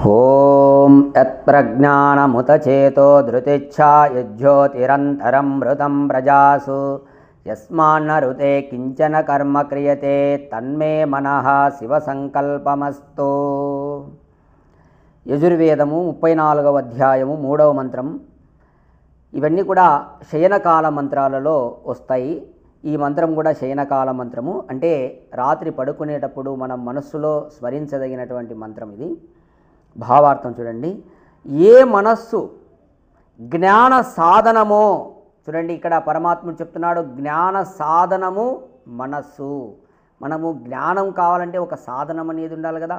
ఓం యత్ప్రజ్ఞానముతచేతో ధృతిచ్ఛా యజ్యోతిరంతరం మృతం ప్రజాసు యస్మాన్నరుతే కించన కర్మ క్రియతే తన్మే మనః శివసంకల్పమస్తు. యజుర్వేదము 34వ అధ్యాయము 3వ మంత్రం. ఇవన్నీ కూడా శయనకాల మంత్రాలలో వస్తాయి. ఈ మంత్రం కూడా శయనకాల మంత్రము, అంటే రాత్రి పడుకునేటప్పుడు మనం మనస్సులో స్మరించదగినటువంటి మంత్రం ఇది. భావార్థం చూడండి. ఏ మనస్సు జ్ఞాన సాధనమో, చూడండి ఇక్కడ పరమాత్ముడు చెప్తున్నాడు, జ్ఞాన సాధనము మనస్సు. మనము జ్ఞానం కావాలంటే ఒక సాధనం అనేది ఉండాలి కదా.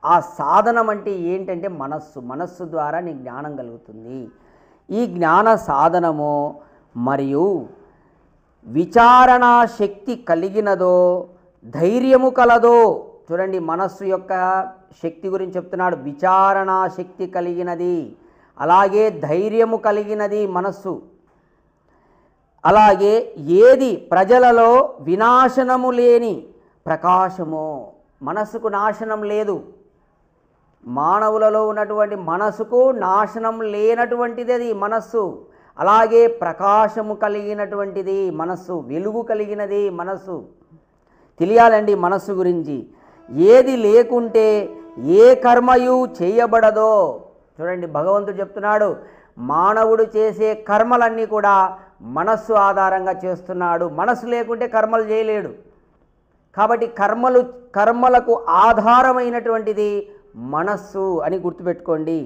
ఆ సాధనం అంటే ఏంటంటే మనస్సు. మనస్సు ద్వారా నీ జ్ఞానం కలుగుతుంది. ఈ జ్ఞాన సాధనము మరియు విచారణా శక్తి కలిగినదో, ధైర్యము కలదో. చూడండి, మనస్సు యొక్క శక్తి గురించి చెప్తున్నాడు. విచారణా శక్తి కలిగినది, అలాగే ధైర్యము కలిగినది మనస్సు. అలాగే ఏది ప్రజలలో వినాశనము లేని ప్రకాశమో, మనస్సుకు నాశనం లేదు. మానవులలో ఉన్నటువంటి మనస్సుకు నాశనం లేనటువంటిది అది మనస్సు. అలాగే ప్రకాశము కలిగినటువంటిది మనస్సు, వెలుగు కలిగినది మనస్సు. తెలియాలండి మనస్సు గురించి. ఏది లేకుంటే ఏ కర్మయు చేయబడదో. చూడండి, భగవంతుడు చెప్తున్నాడు, మానవుడు చేసే కర్మలన్నీ కూడా మనస్సు ఆధారంగా చేస్తున్నాడు. మనస్సు లేకుంటే కర్మలు చేయలేడు. కాబట్టి కర్మలకు ఆధారమైనటువంటిది మనస్సు అని గుర్తుపెట్టుకోండి.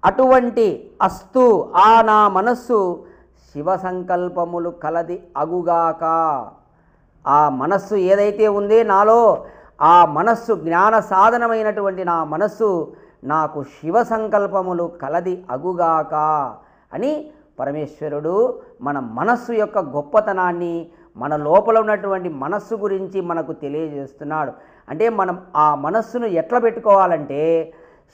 అటువంటి అస్తు, ఆ నా మనస్సు శివ సంకల్పములు కలది అగుగాక. ఆ మనస్సు ఏదైతే ఉందే నాలో, ఆ మనస్సు జ్ఞాన సాధనమైనటువంటి నా మనస్సు నాకు శివ సంకల్పములు కలది అగుగాక అని పరమేశ్వరుడు మన మనస్సు యొక్క గొప్పతనాన్ని, మన లోపల ఉన్నటువంటి మనస్సు గురించి మనకు తెలియజేస్తున్నాడు. అంటే మనం ఆ మనస్సును ఎట్లా పెట్టుకోవాలంటే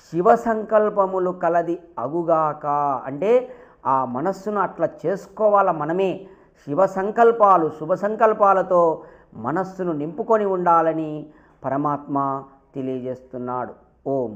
శివ సంకల్పములు కలది అగుగాక. అంటే ఆ మనస్సును అట్లా చేసుకోవాల మనమే. శివ సంకల్పాలు, శుభ సంకల్పాలతో మనస్సును నింపుకొని ఉండాలని పరమాత్మ తెలియజేస్తున్నాడు. ఓం